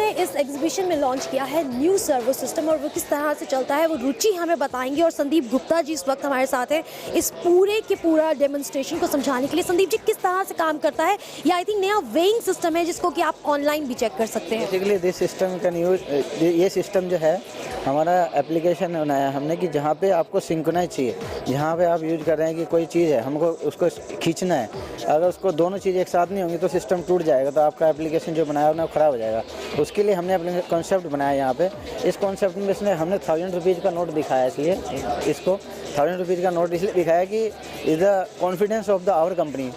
ने इस एग्जीबिशन में लॉन्च किया है न्यू सर्वो सिस्टम और वो किस तरह से चलता है वो रुचि हमें बताएंगे। और संदीप गुप्ता जी इस वक्त हमारे साथ हैं इस पूरे के पूरा डेमोन्स्ट्रेशन को समझाने के लिए। संदीप जी, किस तरह से काम करता है? ये आई थिंक नया वेइंग सिस्टम है जिसको कि आप ऑनलाइन भी चेक कर सकते हैं। Basically this system can use, ये सिस्टम जो है हमारा एप्लीकेशन बनाया हमने कि जहाँ पे आपको सिंक्रोनाइज चाहिए, जहाँ पे आप यूज कर रहे हैं कि कोई चीज़ है हमको उसको खींचना है, अगर उसको दोनों चीज़ें एक साथ नहीं होंगी तो सिस्टम टूट जाएगा, तो आपका एप्लीकेशन जो बनाया है वो ख़राब हो जाएगा। उसके लिए हमने अपने कॉन्सेप्ट बनाया यहाँ पे। इस कॉन्सेप्ट में इसने हमने 1000 रुपीज़ का नोट दिखाया, इसलिए इसको 1000 रुपीज़ का नोट इसलिए दिखाया कि is the confidence of the our company.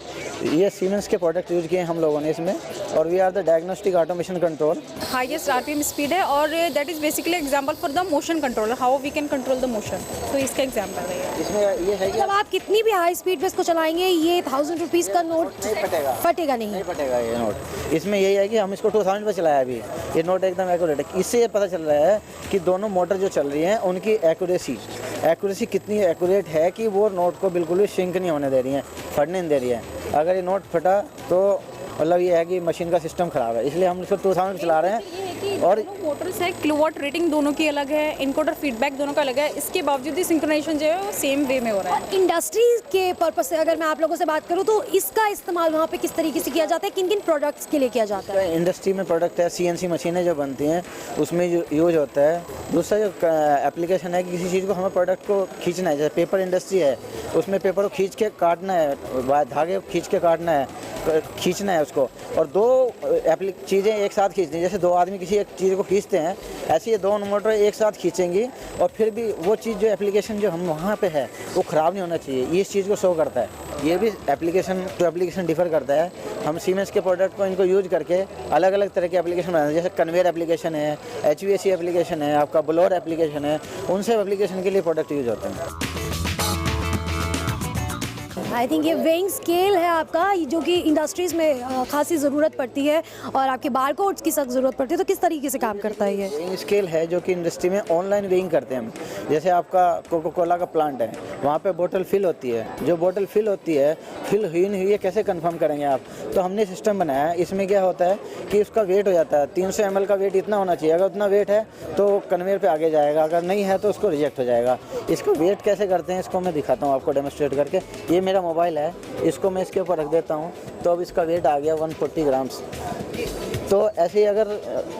ये सीमेंस के प्रोडक्ट यूज़ किए हम लोगों ने इसमें, और we are the diagnostic automation control. Highest RPM speed है और that is basically example for the motion controller, how we can control the motion. तो इसका एग्जांपल है इसमें ये है कि जब आप कितनी भी हाई स्पीड पे इसको चलाएंगे ये 1000 रुपीज़ का नोट फटेगा नहीं फटेगा ये नोट। इसमें यही है कि हम इसको 2000 पे चलाया अभी, ये नोट एकदम एक्यूरेट है। इससे ये पता चल रहा है कि दोनों मोटर जो चल रही हैं उनकी एक्यूरेसी कितनी एक्यूरेट है कि वो नोट को बिल्कुल भी श्रिंक नहीं होने दे रही हैं, फटने नहीं दे रही है। अगर ये नोट फटा तो मतलब ये है कि मशीन का सिस्टम ख़राब है, इसलिए हम इसको 2000 पे चला रहे हैं। और मोटर्स है, किलोवाट रेटिंग दोनों की अलग है, इनकोडर फीडबैक दोनों का अलग है, इसके बावजूद भी सिंक्रोनाइजेशन जो है वो सेम वे में हो रहा है। इंडस्ट्री के पर्पस से अगर मैं आप लोगों से बात करूं तो इसका इस्तेमाल वहाँ पे किस तरीके से किया जाता है, किन किन प्रोडक्ट्स के लिए किया जाता है? इंडस्ट्री में प्रोडक्ट है, CNC मशीनें जो बनती हैं उसमें यूज होता है। दूसरा जो एप्लीकेशन है कि किसी चीज़ को हमें प्रोडक्ट को खींचना है, जैसे पेपर इंडस्ट्री है उसमें पेपर को खींच के काटना है, धागे को खींच के काटना है, खींचना है उसको, और दो चीज़ें एक साथ खींचनी है। जैसे दो आदमी किसी एक चीज़ को खींचते हैं, ऐसे ये दोनों मोटर एक साथ खींचेंगी और फिर भी वो चीज़ जो एप्लीकेशन जो हम वहाँ पे है वो ख़राब नहीं होना चाहिए, ये इस चीज़ को शो करता है। ये भी एप्लीकेशन टू एप्लीकेशन डिफर करता है। हम सीमेंस के प्रोडक्ट को इनको यूज करके अलग अलग तरह के एप्लीकेशन बनाते हैं, जैसे कन्वेयर एप्लीकेशन है, HVAC एप्लीकेशन है, आपका ब्लोअर एप्लीकेशन है, उन सब एप्लीकेशन के लिए प्रोडक्ट यूज होते हैं। आई थिंक ये वेइंग स्केल है आपका, जो कि इंडस्ट्रीज़ में खासी ज़रूरत पड़ती है और आपके बारकोड्स की सख्त ज़रूरत पड़ती है। तो किस तरीके से काम करता है ये? वेइंग स्केल है जो कि इंडस्ट्री में ऑनलाइन वेइंग करते हैं हम। जैसे आपका कोका कोला का प्लांट है, वहाँ पे बोतल फिल होती है, जो बोतल फिल होती है फिल हुई नहीं हुई है कैसे कंफर्म करेंगे आप? तो हमने सिस्टम बनाया है, इसमें क्या होता है कि उसका वेट हो जाता है, 300 ml का वेट इतना होना चाहिए, अगर उतना वेट है तो कन्वेयर पे आगे जाएगा, अगर नहीं है तो उसको रिजेक्ट हो जाएगा। इसको वेट कैसे करते हैं इसको मैं दिखाता हूँ आपको डेमोस्ट्रेट करके। ये मेरा मोबाइल है, इसको मैं इसके ऊपर रख देता हूँ तो अब इसका वेट आ गया 140 ग्राम्स। तो ऐसे ही अगर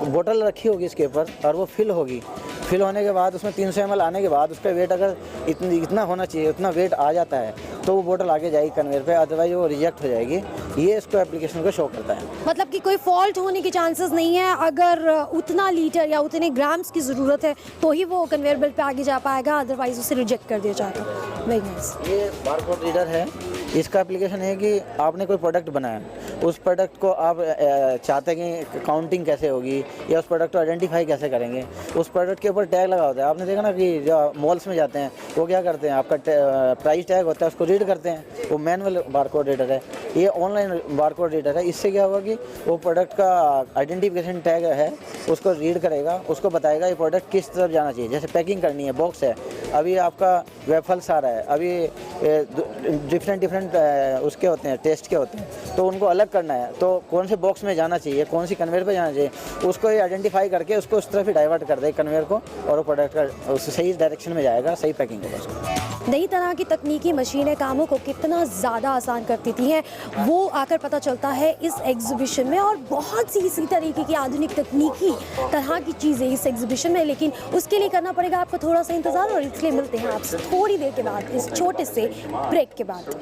बोतल रखी होगी इसके ऊपर और वो फिल होगी, फिल होने के बाद उसमें 300 ml आने के बाद उसका वेट अगर इतना होना चाहिए, उतना वेट आ जाता है तो वो बोतल आगे जाएगी कन्वेयर पे, अदरवाइज वो रिजेक्ट हो जाएगी। ये इसको एप्लीकेशन को शो करता है। मतलब कि कोई फॉल्ट होने के चांसेस नहीं है, अगर उतना लीटर या उतने ग्राम्स की ज़रूरत है तो ही वो कन्वेयर बेल्ट पे आगे जा पाएगा, अदरवाइज उसे रिजेक्ट कर दिया जाएगा। Very nice. ये बारकोड रीडर है, इसका एप्लीकेशन है कि आपने कोई प्रोडक्ट बनाया, उस प्रोडक्ट को आप चाहते हैं कि काउंटिंग कैसे होगी या उस प्रोडक्ट को आइडेंटिफाई कैसे करेंगे, उस प्रोडक्ट के ऊपर टैग लगा होता है। आपने देखा ना कि जो मॉल्स में जाते हैं वो क्या करते हैं, आपका प्राइस टैग होता है उसको रीड करते हैं, वो मैनुअल बारकोड रीडर है, ये ऑनलाइन बारकोड रीडर है। इससे क्या होगा कि वो प्रोडक्ट का आइडेंटिफिकेशन टैग है उसको रीड करेगा, उसको बताएगा ये प्रोडक्ट किस तरफ जाना चाहिए। जैसे पैकिंग करनी है, बॉक्स है, अभी आपका वेफल्स आ रहा है, अभी डिफरेंट उसके होते हैं, टेस्ट के होते हैं, तो उनको अलग करना है तो कौन से बॉक्स में जाना चाहिए, कौन सी कन्वेयर पे जाना चाहिए, उसको ये आइडेंटिफाई करके उसको उस तरफ ही डाइवर्ट कर दे कन्वेयर को, और वो प्रोडक्ट का उस सही डायरेक्शन में जाएगा, सही पैकिंग होगा उसको। नई तरह की तकनीकी मशीनें कामों को कितना ज़्यादा आसान करती थी हैं वो आकर पता चलता है इस एग्जीबिशन में, और बहुत सी इसी तरीके की आधुनिक तकनीकी तरह की चीज़ें इस एग्जीबिशन में। लेकिन उसके लिए करना पड़ेगा आपको थोड़ा सा इंतज़ार, और इसलिए मिलते हैं आपसे थोड़ी देर के बाद, इस छोटे से ब्रेक के बाद।